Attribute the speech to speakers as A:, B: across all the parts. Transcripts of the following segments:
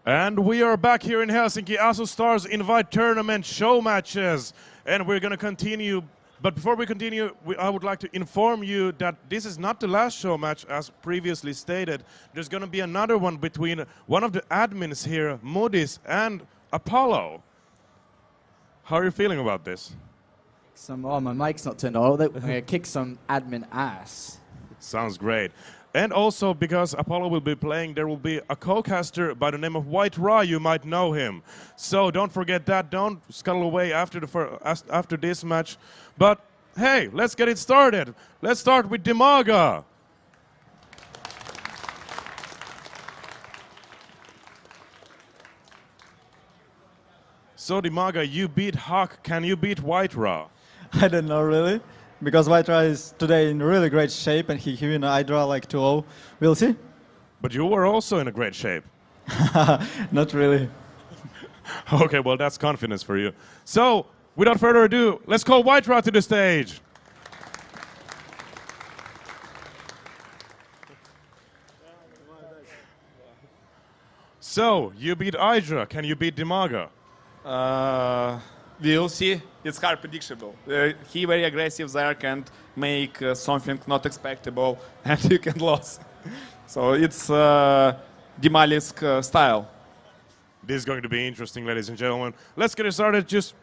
A: And we are back here in Helsinki, ASUS Stars Invite Tournament show matches. And we're going to continue. But before we continue, I would like to inform you that this is not the last show match, as previously stated. There's going to be another one between one of the admins here, Moody's, and Apollo. How are you feeling about this?
B: Oh, my mic's not turned on. I'm going to kick some admin ass.
A: Sounds great. And also, because Apollo will be playing, there will be a co-caster by the name of WhiteRa. You might know him. So don't forget that. Don't scuttle away after this match. But hey, let's get it started. Let's start with DIMAGA. So DIMAGA, you beat Huck. Can you beat WhiteRa?
C: I don't know really, because WhiteRa is today in really great shape and he win Hydra like 2-0. We'll see.
A: But you were also in a great shape.
C: Not really.
A: Okay, well that's confidence for you. So, without further ado, let's call WhiteRa to the stage. So, you beat Hydra. Can you beat DIMAGA?
D: We'll see. It's hard predictable. He very aggressive there, can make something not expectable, and you can lose. So it's Dimalisk style.
A: This is going to be interesting, ladies and gentlemen. Let's get it started. Just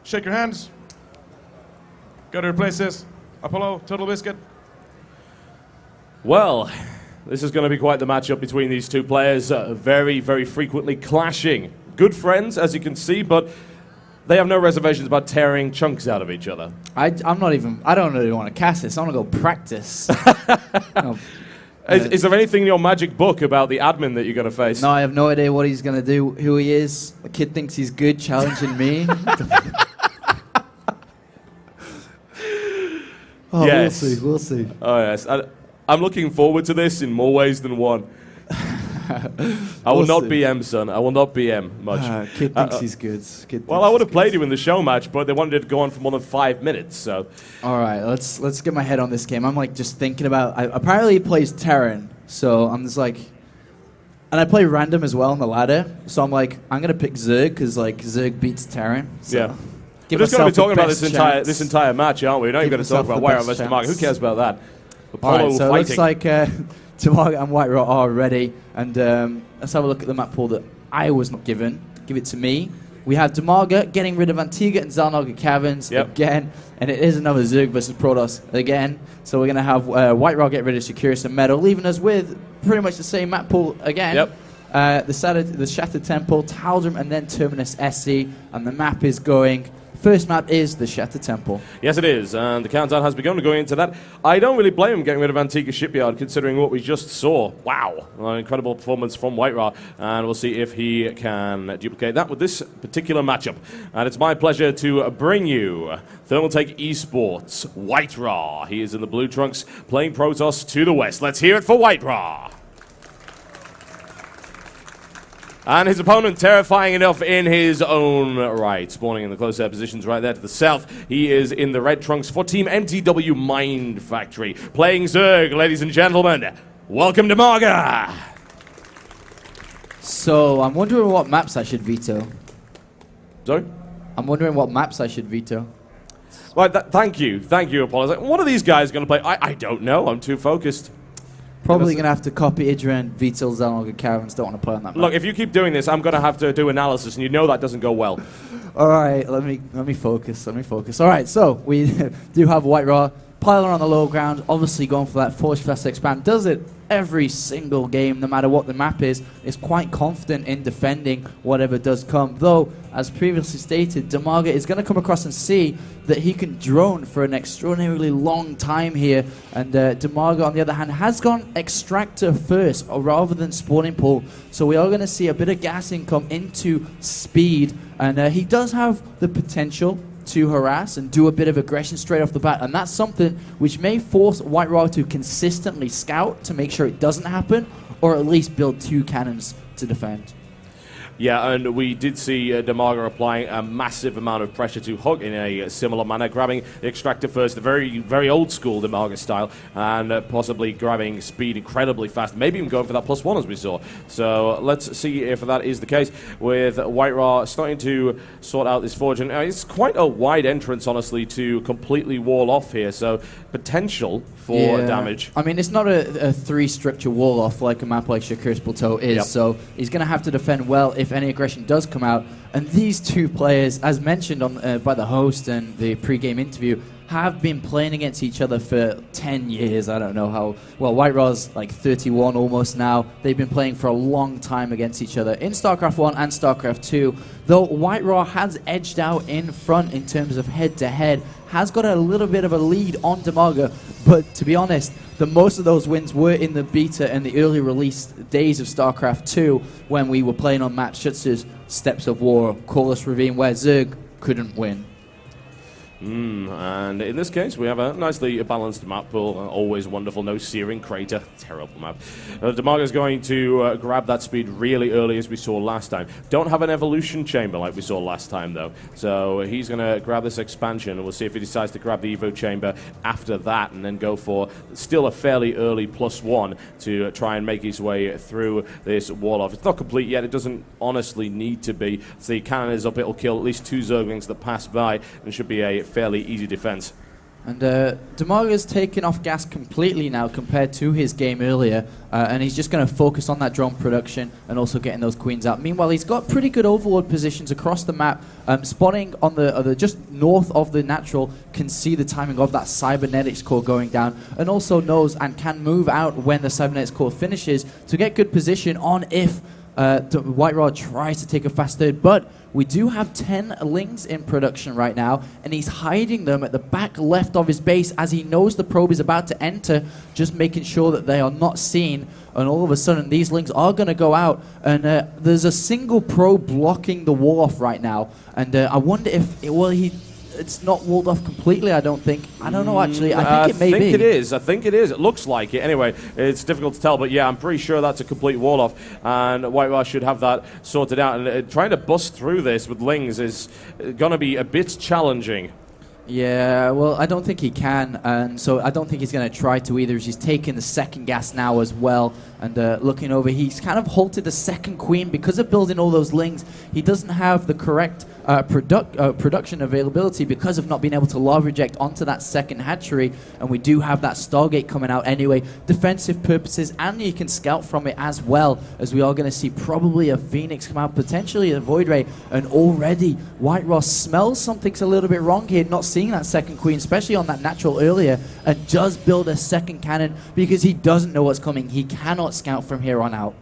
A: shake your hands. Got to replace this. Apollo, TotalBiscuit.
E: Well, this is going to be quite the matchup between these two players. Very, very frequently clashing. Good friends, as you can see, but they have no reservations about tearing chunks out of each other.
B: I don't really want to cast this. I want to go practice.
E: Is there anything in your magic book about the admin that you're going to face?
B: No, I have no idea what he's going to do, who he is. The kid thinks he's good, challenging me. Oh,
E: yes.
B: We'll see.
E: Oh, yes. I'm looking forward to this in more ways than one. I will not BM, son. I will not BM much.
B: Kid thinks he's good.
E: Well, I would have played you in the show match, but they wanted it to go on for more than 5 minutes, so...
B: All right, let's get my head on this game. I'm like just thinking about... apparently he plays Terran, so I'm just like... And I play random as well on the ladder, so I'm like, I'm going to pick Zerg, because like Zerg beats Terran. So
E: yeah. We're just going to be talking about this entire match, aren't we? We're not even going to talk about WhiteRa versus DIMAGA. Who cares about that?
B: Apollo all right, so fighting. It looks like DIMAGA and WhiteRa are ready, and let's have a look at the map pool that I was not given. Give it to me. We have DIMAGA getting rid of Antigua and Zalnaga Caverns again, and it is another Zerg versus Protoss again. So we're going to have WhiteRa get rid of Securus and Metal, leaving us with pretty much the same map pool again.
E: Yep.
B: The Shattered Temple, Taldrum, and then Terminus SC, and the map is going... First map is the Shattered Temple.
E: Yes, it is, and the countdown has begun to go into that. I don't really blame him getting rid of Antigua Shipyard, considering what we just saw. Wow, an incredible performance from WhiteRa, and we'll see if he can duplicate that with this particular matchup. And it's my pleasure to bring you Thermaltake Esports, WhiteRa. He is in the blue trunks, playing Protoss to the west. Let's hear it for WhiteRa. And his opponent, terrifying enough in his own right. Spawning in the close air positions right there to the south. He is in the red trunks for Team MTW Mind Factory. Playing Zerg, ladies and gentlemen. Welcome to DIMAGA.
B: So, I'm wondering what maps I should veto.
E: Sorry?
B: I'm wondering what maps I should veto.
E: Right, thank you, Apollo. Like, what are these guys going to play? I don't know, I'm too focused.
B: Probably going to have to copy Idra and veto Zalnaga Caverns. Don't want to play on that map.
E: Look, if you keep doing this, I'm going to have to do analysis, and you know that doesn't go well.
B: All right, let me focus. All right, so we do have WhiteRa. Piler on the low ground, obviously going for that Force Fast Expand. Does it every single game, no matter what the map is quite confident in defending whatever does come. Though, as previously stated, DIMAGA is going to come across and see that he can drone for an extraordinarily long time here. And DIMAGA, on the other hand, has gone Extractor first, rather than Spawning Pool. So we are going to see a bit of gassing come into speed. And he does have the potential to harass and do a bit of aggression straight off the bat, and that's something which may force WhiteRa to consistently scout to make sure it doesn't happen, or at least build 2 cannons to defend.
E: Yeah, and we did see DIMAGA applying a massive amount of pressure to Hug in a similar manner, grabbing the extractor first, the very old school DIMAGA style, and possibly grabbing speed incredibly fast, maybe even going for that +1 as we saw. So let's see if that is the case, with WhiteRa starting to sort out this forge. And it's quite a wide entrance, honestly, to completely wall off here, so potential for damage.
B: I mean, it's not a three-structure wall-off like a map like Shakur's Plateau is, so he's going to have to defend well if any aggression does come out. And these two players, as mentioned by the host and the pre-game interview, have been playing against each other for 10 years. I don't know how. Well, WhiteRa's like 31 almost now. They've been playing for a long time against each other in StarCraft 1 and StarCraft 2. Though WhiteRa has edged out in front in terms of head-to-head, has got a little bit of a lead on DIMAGA. But to be honest, the most of those wins were in the beta and the early release days of StarCraft 2 when we were playing on maps such as Steppes of War, Corliss Ravine, where Zerg couldn't win.
E: And in this case, we have a nicely balanced map pool. Always wonderful. No Searing Crater. Terrible map. DIMAGA is going to grab that speed really early, as we saw last time. Don't have an evolution chamber like we saw last time, though. So he's going to grab this expansion, and we'll see if he decides to grab the Evo chamber after that, and then go for still a fairly early +1 to try and make his way through this wall off. It's not complete yet. It doesn't honestly need to be. So the cannon is up. It'll kill at least 2 Zerglings that pass by, and should be a fairly easy defense.
B: And DIMAGA's taken off gas completely now compared to his game earlier, and he's just going to focus on that drone production and also getting those queens out. Meanwhile, he's got pretty good overlord positions across the map. Spawning on the just north of the natural, can see the timing of that cybernetics core going down, and also knows and can move out when the cybernetics core finishes to get good position on if WhiteRa tries to take a fast third. But we do have 10 Lings in production right now, and he's hiding them at the back left of his base as he knows the probe is about to enter, just making sure that they are not seen. And all of a sudden, these Lings are going to go out, and there's a single probe blocking the wall off right now. And I wonder if, it's not walled off completely, I don't think. I don't know, actually. I think it may be.
E: I think it is. It looks like it. Anyway, it's difficult to tell, but yeah, I'm pretty sure that's a complete wall off, and WhiteRa should have that sorted out. And trying to bust through this with Lings is going to be a bit challenging.
B: Yeah, well, I don't think he can, and so I don't think he's going to try to either. He's taking the second gas now as well, and looking over, he's kind of halted the second queen because of building all those Lings. He doesn't have the correct production availability because of not being able to lava reject onto that second hatchery, and we do have that Stargate coming out anyway, defensive purposes, and you can scout from it as well, as we are going to see probably a Phoenix come out, potentially a Void Ray, and already WhiteRa smells something's a little bit wrong here, not seeing that second queen, especially on that natural earlier, and does build a second cannon because he doesn't know what's coming. He cannot scout from here on out.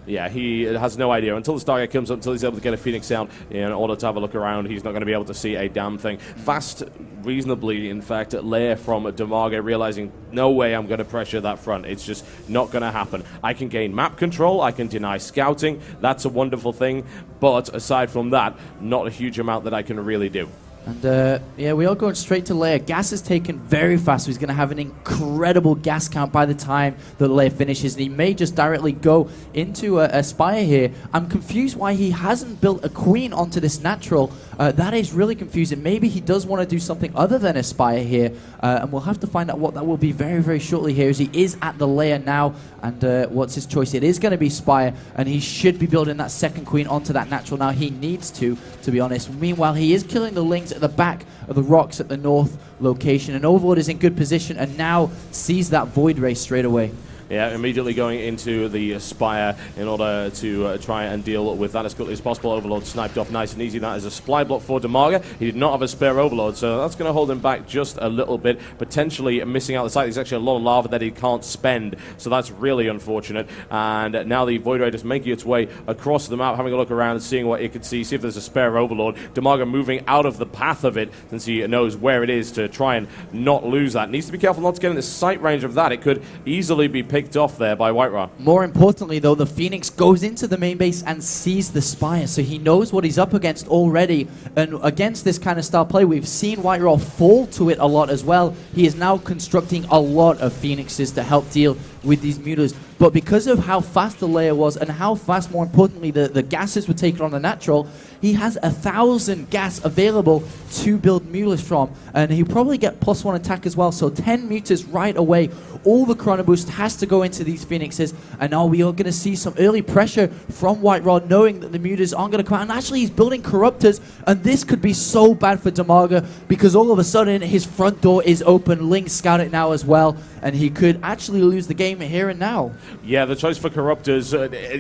E: Yeah, he has no idea. Until the Stargate comes up, until he's able to get a Phoenix down in order to have a look around, he's not going to be able to see a damn thing. Fast, reasonably, in fact, lair from DIMAGA, realizing, no way I'm going to pressure that front. It's just not going to happen. I can gain map control, I can deny scouting, that's a wonderful thing, but aside from that, not a huge amount that I can really do.
B: And yeah, we are going straight to lair. Gas is taken very fast, so he's going to have an incredible gas count by the time the lair finishes, and he may just directly go into a Spire here. I'm confused why he hasn't built a queen onto this natural. That is really confusing. Maybe he does want to do something other than Aspire here, and we'll have to find out what that will be very, very shortly here, as he is at the lair now. And what's his choice? It is going to be Spire, and he should be building that second queen onto that natural now. He needs to be honest. Meanwhile, he is killing the Lings at the back of the rocks at the north location, and Overlord is in good position and now sees that Void Ray straight away.
E: Yeah, immediately going into the Spire in order to try and deal with that as quickly as possible. Overlord sniped off nice and easy. That is a supply block for DIMAGA. He did not have a spare Overlord, so that's going to hold him back just a little bit, potentially missing out the site. There's actually a lot of lava that he can't spend, so that's really unfortunate. And now the Void Ray just making its way across the map, having a look around, seeing what it could see if there's a spare Overlord. DIMAGA moving out of the path of it, since he knows where it is, to try and not lose that. Needs to be careful not to get in the sight range of that. It could easily be picked off there by WhiteRa.
B: More importantly, though, the Phoenix goes into the main base and sees the Spire, so he knows what he's up against already. And against this kind of style play, we've seen WhiteRa fall to it a lot as well. He is now constructing a lot of Phoenixes to help deal with these mutas. But because of how fast the layer was and how fast, more importantly, the gases were taken on the natural, he has 1,000 gas available to build mutas from. And he'll probably get +1 attack as well. So 10 mutas right away. All the Chrono Boost has to go into these Phoenixes. And now we are going to see some early pressure from WhiteRa, knowing that the mutas aren't going to come out. And actually, he's building Corruptors. And this could be so bad for DIMAGA, because all of a sudden, his front door is open. Link scout it now as well. And he could actually lose the game here and now.
E: Yeah, the choice for Corruptors,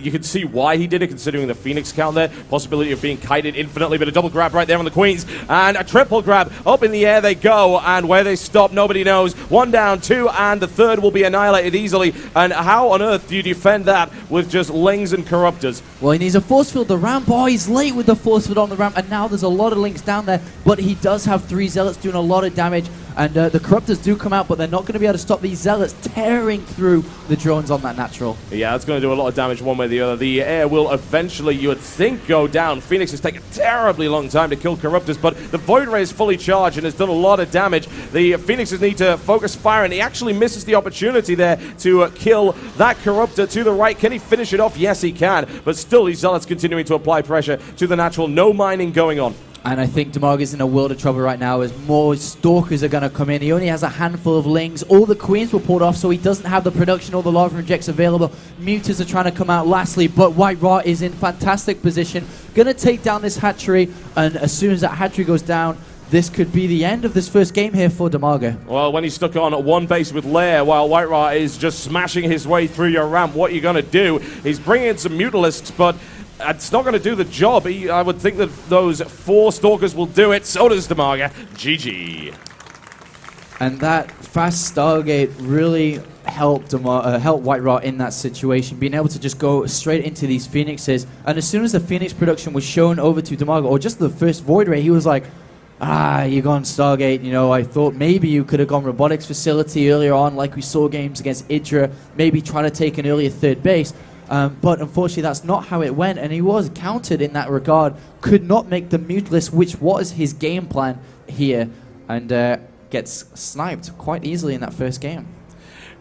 E: you can see why he did it, considering the Phoenix count there. Possibility of being kited infinitely, but a double grab right there on the Queens. And a triple grab. Up in the air they go, and where they stop, nobody knows. 1 down, 2, and the third will be annihilated easily. And how on earth do you defend that with just Lings and Corruptors?
B: Well, he needs a force field. The ramp, oh, he's late with the force field on the ramp, and now there's a lot of Links down there, but he does have 3 Zealots doing a lot of damage. And the Corruptors do come out, but they're not going to be able to stop these Zealots tearing through the drones on that natural.
E: Yeah, that's going to do a lot of damage one way or the other. The air will eventually, you would think, go down. Phoenix has taken a terribly long time to kill Corruptors, but the Void Ray is fully charged and has done a lot of damage. The Phoenixes need to focus fire, and he actually misses the opportunity there to kill that Corruptor to the right. Can he finish it off? Yes, he can, but still these Zealots continuing to apply pressure to the natural. No mining going on.
B: And I think DIMAGA is in a world of trouble right now as more Stalkers are going to come in. He only has a handful of Lings. All the Queens were pulled off, so he doesn't have the production or the Lava Injects available. Mutas are trying to come out lastly, but WhiteRa is in fantastic position. Going to take down this hatchery, and as soon as that hatchery goes down, this could be the end of this first game here for DIMAGA.
E: Well, when he's stuck on one base with Lair, while WhiteRa is just smashing his way through your ramp, what are you going to do? He's bringing in some Mutalisks, but it's not going to do the job. I would think that those 4 Stalkers will do it. So does DIMAGA. GG.
B: And that fast Stargate really helped WhiteRa in that situation, being able to just go straight into these Phoenixes. And as soon as the Phoenix production was shown over to DIMAGA, or just the first Void Ray, he was like, you gone Stargate, you know, I thought maybe you could have gone Robotics Facility earlier on, like we saw games against Idra, maybe trying to take an earlier third base. But unfortunately, that's not how it went, and he was countered in that regard. Could not make the Mutalist, which was his game plan here, and gets sniped quite easily in that first game.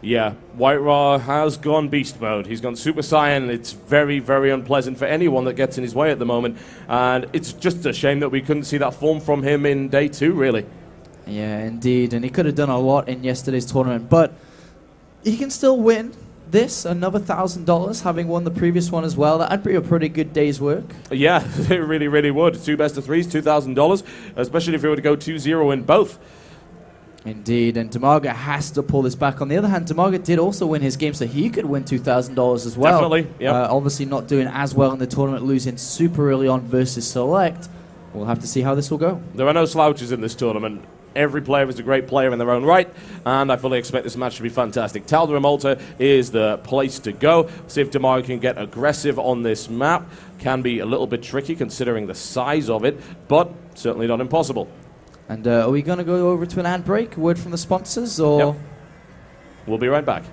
E: Yeah, WhiteRa has gone beast mode. He's gone Super Saiyan. It's very, very unpleasant for anyone that gets in his way at the moment, and it's just a shame that we couldn't see that form from him in day 2, really. Yeah,
B: indeed, and he could have done a lot in yesterday's tournament, but he can still win this, another $1,000, having won the previous one as well. That'd be a pretty good day's work.
E: Yeah, it really, really would. 2 best of 3s, $2,000, especially if you were to go 2-0 in both.
B: Indeed, and DIMAGA has to pull this back. On the other hand, DIMAGA did also win his game, so he could win $2,000 as well.
E: Definitely, yeah.
B: Obviously not doing as well in the tournament, losing super early on versus Select. We'll have to see how this will go.
E: There are no slouches in this tournament. Every player is a great player in their own right, and I fully expect this match to be fantastic. Tal'Dorei Malta is the place to go. See if DIMAGA can get aggressive on this map. Can be a little bit tricky considering the size of it, but certainly not impossible.
B: And are we going to go over to an ad break? Word from the sponsors, or?
E: Yep. We'll be right back.